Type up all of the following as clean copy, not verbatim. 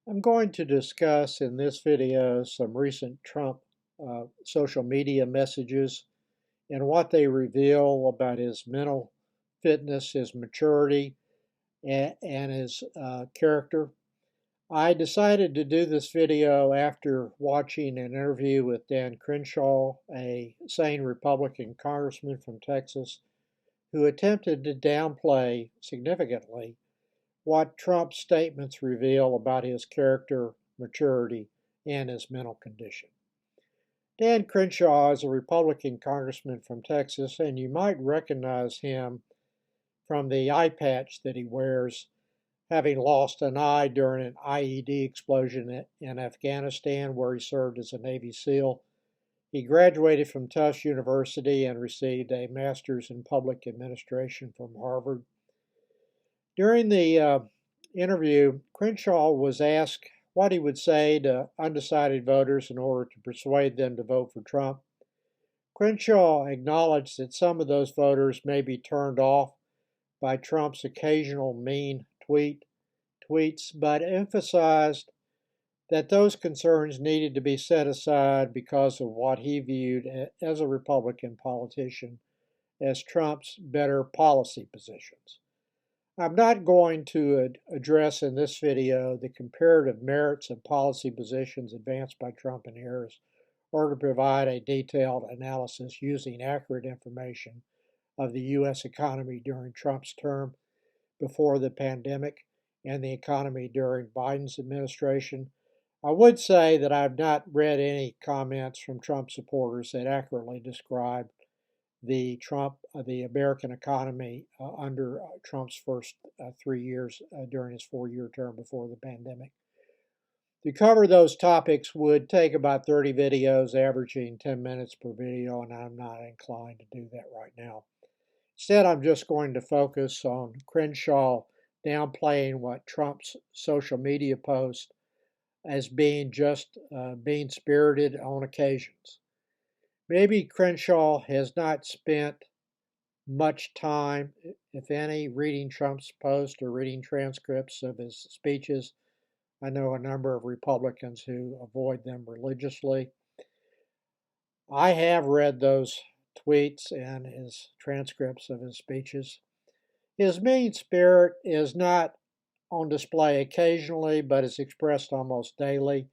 I'm going to discuss in this video some recent Trump social media messages and what they reveal about his mental fitness, his maturity, and his character. I decided to do this video after watching an interview with Dan Crenshaw, a sane Republican congressman from Texas, who attempted to downplay significantly what Trump's statements reveal about his character, maturity, and his mental condition. Dan Crenshaw is a Republican congressman from Texas, and you might recognize him from the eye patch that he wears, having lost an eye during an IED explosion in Afghanistan, where he served as a Navy SEAL. He graduated from Tufts University and received a master's in public administration from Harvard. During the interview, Crenshaw was asked what he would say to undecided voters in order to persuade them to vote for Trump. Crenshaw acknowledged that some of those voters may be turned off by Trump's occasional mean tweets, but emphasized that those concerns needed to be set aside because of what he viewed as a Republican politician as Trump's better policy positions. I'm not going to address in this video the comparative merits of policy positions advanced by Trump and Harris, or to provide a detailed analysis using accurate information of the U.S. economy during Trump's term before the pandemic and the economy during Biden's administration. I would say that I've not read any comments from Trump supporters that accurately describe the American economy under Trump's first 3 years during his 4-year term before the pandemic. To cover those topics would take about 30 videos, averaging 10 minutes per video, and I'm not inclined to do that right now. Instead, I'm just going to focus on Crenshaw downplaying what Trump's social media posts as being just being spirited on occasions. Maybe Crenshaw has not spent much time, if any, reading Trump's posts or reading transcripts of his speeches. I know a number of Republicans who avoid them religiously. I have read those tweets and his transcripts of his speeches. His mean spirit is not on display occasionally, but is expressed almost daily.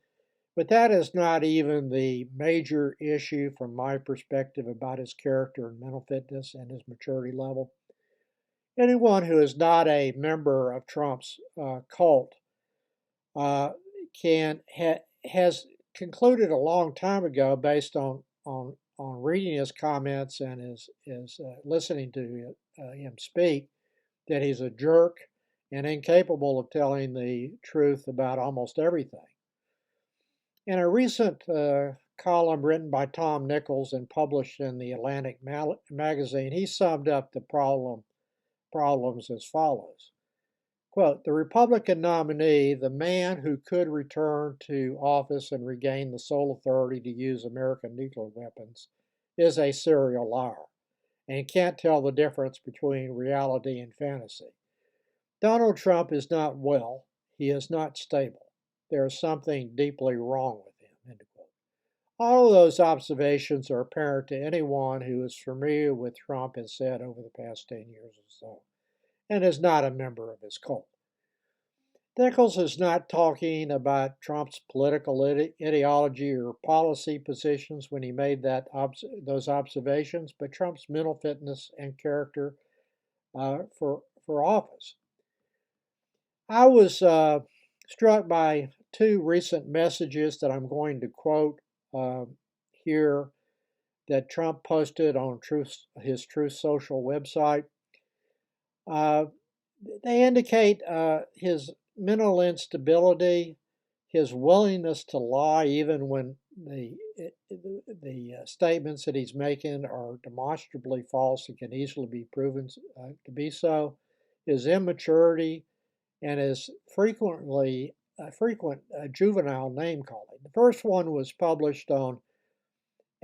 But that is not even the major issue from my perspective about his character and mental fitness and his maturity level. Anyone who is not a member of Trump's cult uh, has concluded a long time ago, based on reading his comments and his listening to him speak, that he's a jerk and incapable of telling the truth about almost everything. In a recent column written by Tom Nichols and published in the Atlantic magazine, he summed up the problems as follows. Quote, the Republican nominee, the man who could return to office and regain the sole authority to use American nuclear weapons, is a serial liar and can't tell the difference between reality and fantasy. Donald Trump is not well. He is not stable. There is something deeply wrong with him. End quote. All of those observations are apparent to anyone who is familiar with Trump has said over the past 10 years or so, and is not a member of his cult. Nichols is not talking about Trump's political ideology or policy positions when he made those observations, but Trump's mental fitness and character for office. I was struck by two recent messages that I'm going to quote here that Trump posted on his Truth Social website. They indicate his mental instability, his willingness to lie even when the statements that he's making are demonstrably false and can easily be proven to be so, his immaturity, and his frequent juvenile name calling. The first one was published on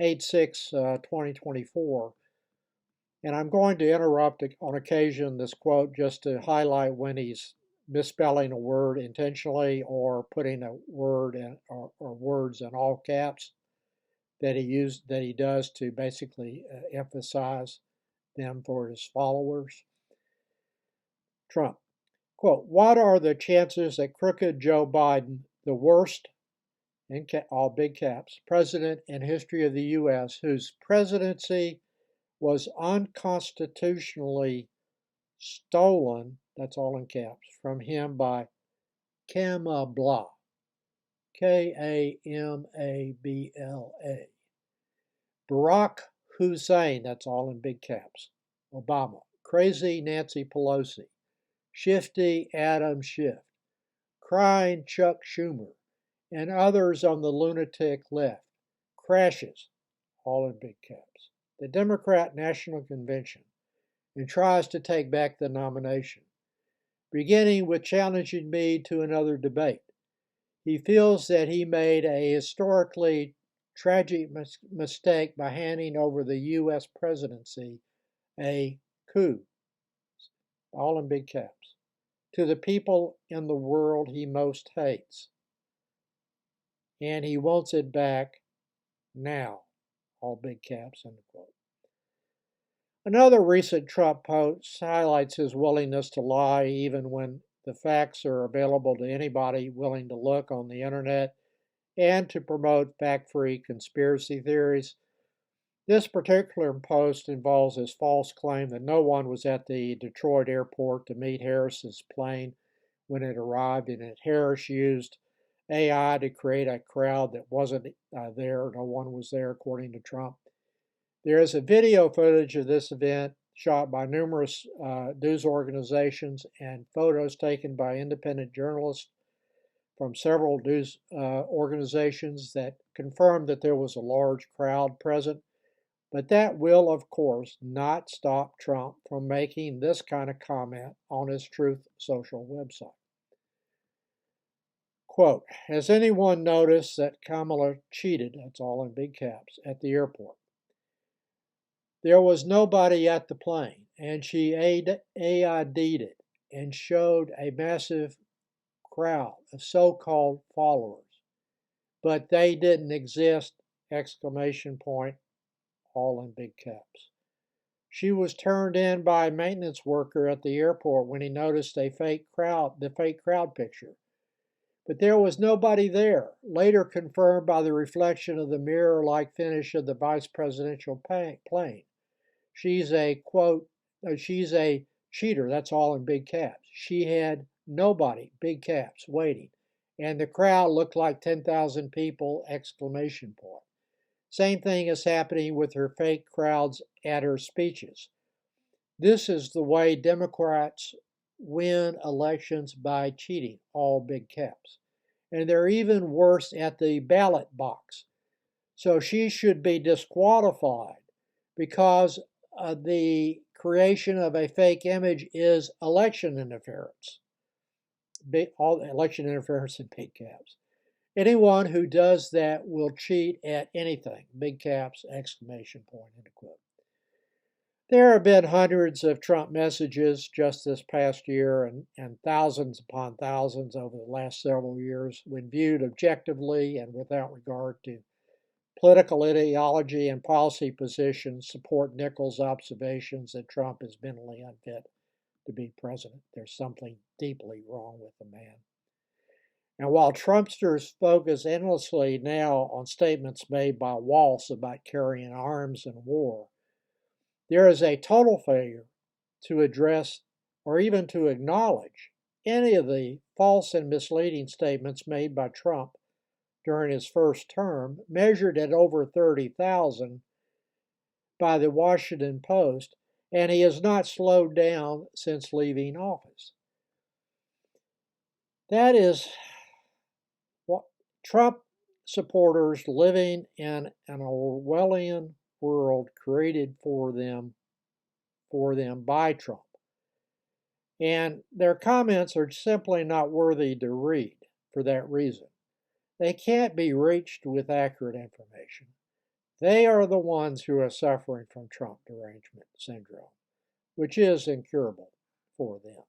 8/6/2024, and I'm going to interrupt on occasion this quote just to highlight when he's misspelling a word intentionally or putting a word in, or words in all caps that he does to basically emphasize them for his followers. Trump, quote, what are the chances that crooked Joe Biden, the worst, in all big caps, president in history of the U.S., whose presidency was unconstitutionally stolen, that's all in caps, from him by Kamabla, Kamabla, Barack Hussein, that's all in big caps, Obama, crazy Nancy Pelosi, shifty Adam Schiff, crying Chuck Schumer, and others on the lunatic left, crashes, all in big caps, the Democrat National Convention, and tries to take back the nomination, beginning with challenging me to another debate. He feels that he made a historically tragic mistake by handing over the U.S. presidency, a coup, all in big caps, to the people in the world he most hates. And he wants it back now, all big caps, end quote. Another recent Trump post highlights his willingness to lie even when the facts are available to anybody willing to look on the internet, and to promote fact-free conspiracy theories. This particular post involves his false claim that no one was at the Detroit airport to meet Harris's plane when it arrived, and that Harris used AI to create a crowd that wasn't there. No one was there, according to Trump. There is a video footage of this event shot by numerous news organizations and photos taken by independent journalists from several news organizations that confirmed that there was a large crowd present. But that will, of course, not stop Trump from making this kind of comment on his Truth Social website. Quote, has anyone noticed that Kamala cheated, that's all in big caps, at the airport? There was nobody at the plane, and she AID'd it and showed a massive crowd of so-called followers, but they didn't exist, exclamation point, all in big caps. She was turned in by a maintenance worker at the airport when he noticed the fake crowd picture. But there was nobody there, later confirmed by the reflection of the mirror-like finish of the vice presidential plane. She's a, quote, she's a cheater, that's all in big caps. She had nobody, big caps, waiting. And the crowd looked like 10,000 people, exclamation point. Same thing is happening with her fake crowds at her speeches. This is the way Democrats win elections, by cheating, all big caps. And they're even worse at the ballot box. So she should be disqualified because the creation of a fake image is election interference. All election interference in big caps. Anyone who does that will cheat at anything, big caps, exclamation point, end quote. There have been hundreds of Trump messages just this past year, and thousands upon thousands over the last several years, when viewed objectively and without regard to political ideology and policy positions, support Nichols' observations that Trump is mentally unfit to be president. There's something deeply wrong with the man. And while Trumpsters focus endlessly now on statements made by Walsh about carrying arms in war, there is a total failure to address or even to acknowledge any of the false and misleading statements made by Trump during his first term, measured at over 30,000 by the Washington Post, and he has not slowed down since leaving office. That is what Trump supporters living in an Orwellian world created for them by Trump. And their comments are simply not worthy to read for that reason. They can't be reached with accurate information. They are the ones who are suffering from Trump derangement syndrome, which is incurable for them.